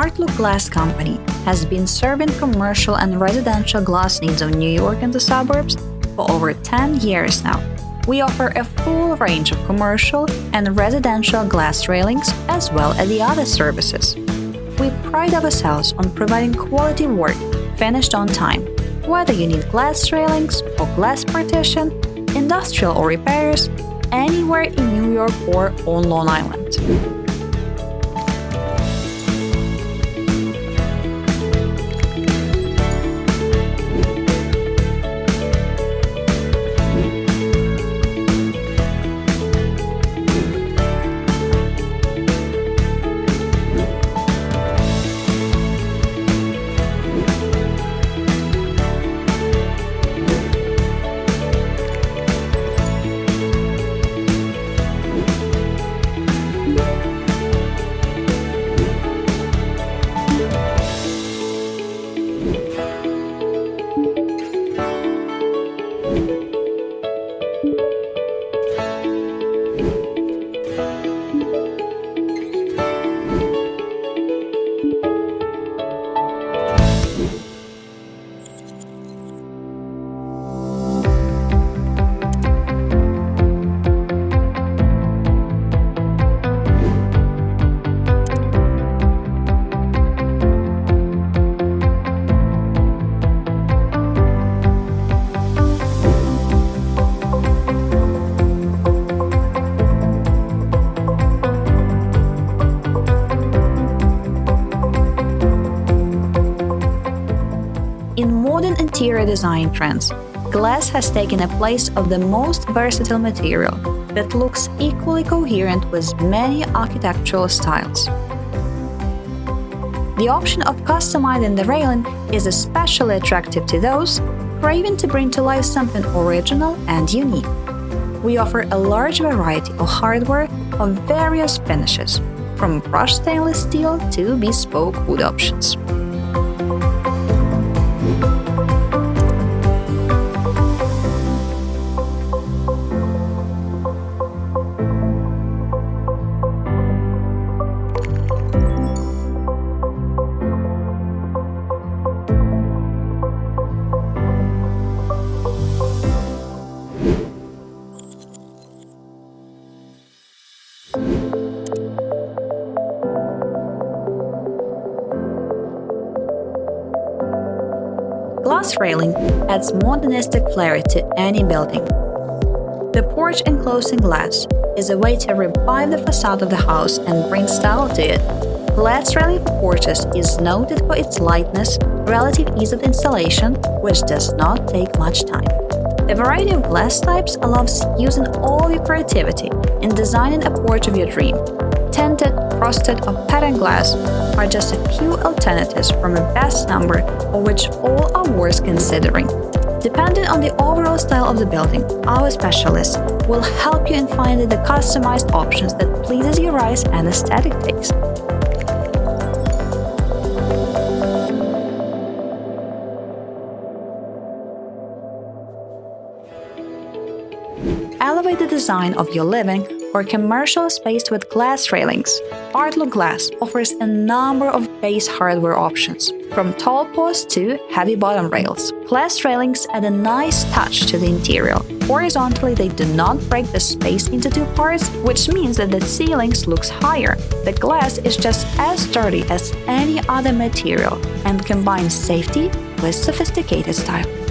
Artlook Glass Company has been serving commercial and residential glass needs of New York and the suburbs for over 10 years now. We offer a full range of commercial and residential glass railings as well as the other services. We pride ourselves on providing quality work finished on time, whether you need glass railings or glass partition, industrial or repairs, anywhere in New York or on Long Island. In modern interior design trends, glass has taken a place of the most versatile material that looks equally coherent with many architectural styles. The option of customizing the railing is especially attractive to those craving to bring to life something original and unique. We offer a large variety of hardware of various finishes, from brushed stainless steel to bespoke wood options. Glass railing adds modernistic flair to any building. The porch enclosing glass is a way to revive the facade of the house and bring style to it. Glass railing for porches is noted for its lightness, relative ease of installation, which does not take much time. A variety of glass types allows using all your creativity in designing a porch of your dream. Tinted, frosted, or patterned glass are just a few alternatives from a vast number of which all are worth considering. Depending on the overall style of the building, our specialists will help you in finding the customized options that pleases your eyes and aesthetic taste. Elevate the design of your living or commercial space with glass railings. Artlook Glass offers a number of base hardware options, from tall posts to heavy bottom rails. Glass railings add a nice touch to the interior. Horizontally, they do not break the space into two parts, which means that the ceilings looks higher. The glass is just as sturdy as any other material and combines safety with sophisticated style.